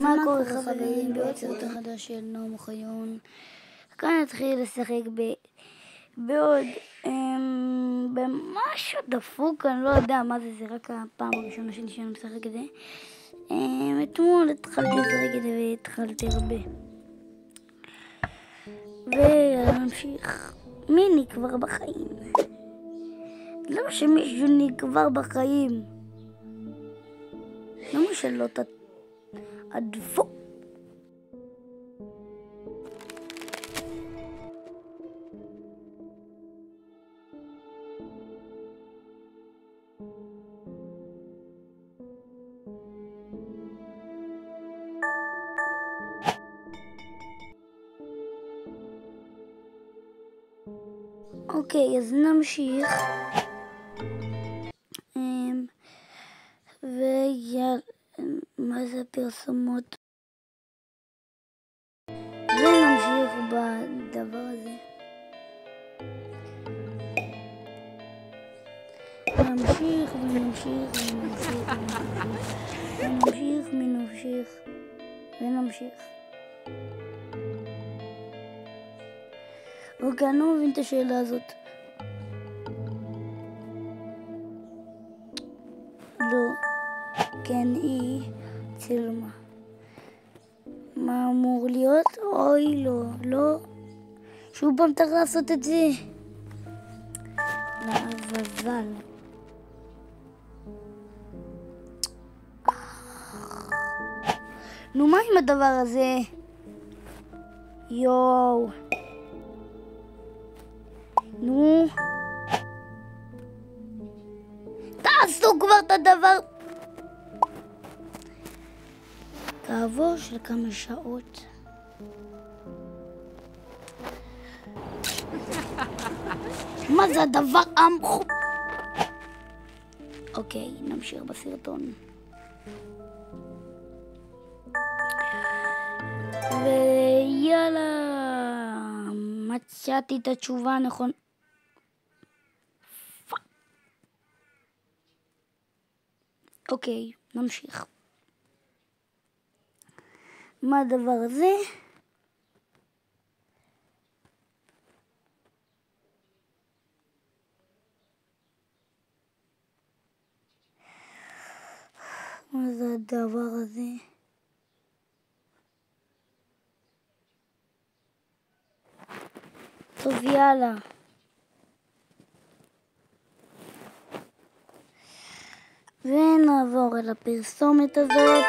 מה קורה חברים? בעוד סרטון חדש של נועם אוחיון. כאן נתחיל לשחק בעוד במשהו דפוק, אני לא יודע מה זה, זה רק הפעם הראשונה שאני משחק את זה. אתמול התחלתי לשחק את זה והתחלתי הרבה. ונמשיך. מי נקבר בחיים? למה שמישהו נקבר בחיים? למה שלא תעדפו? אוקיי, אז נמשיך. מה זה פרסומות? ונמשיך בדבר הזה. נמשיך ונמשיך ונמשיך ונמשיך ונמשיך ונמשיך. אוקיי, אני לא מבין את השאלה הזאת. לא. כן, היא צילמה. מה אמור להיות? אוי, לא, לא. שוב פעם צריך לעשות את זה. לעזאזל. נו, מה עם הדבר הזה? יואו. נו. תעשו כבר את הדבר. כעבור של כמה שעות. מה זה הדבר המחו? אוקיי, נמשיך בסרטון. ויאללה, מצאתי את התשובה הנכונה. אוקיי, נמשיך. מה הדבר הזה? מה זה הדבר הזה? טוב, יאללה. ונעבור אל הפרסומת הזאת.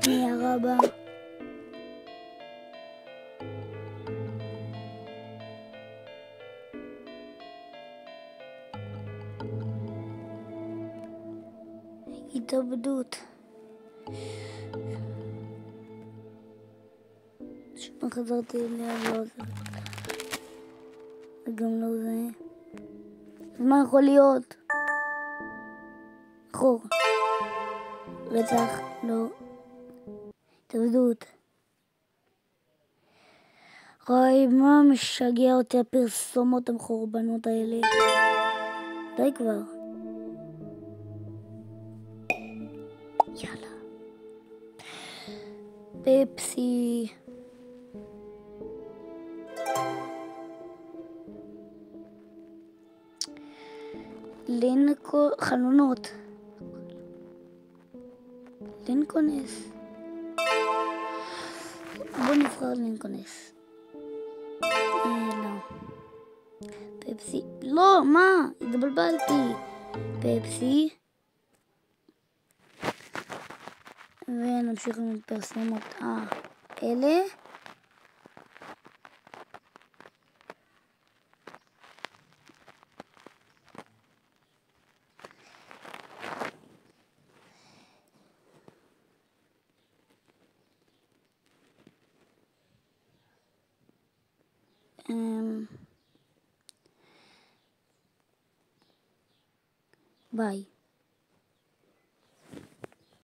מי הרבה? התאבדות. שוב חזרתי אליה, לא זה. זה גם לא זה. אז מה יכול להיות? חור. רצח, לא. התאבדות. אוי, מה משגע אותי הפרסומות המחורבנות האלה? די כבר. יאללה. פפסי. חלונות. לינקונס. בוא נבחר לינקונס. לא. פפסי. לא, מה? התבלבלתי. פפסי. ונמשיך עם פרסומות אלה. ביי.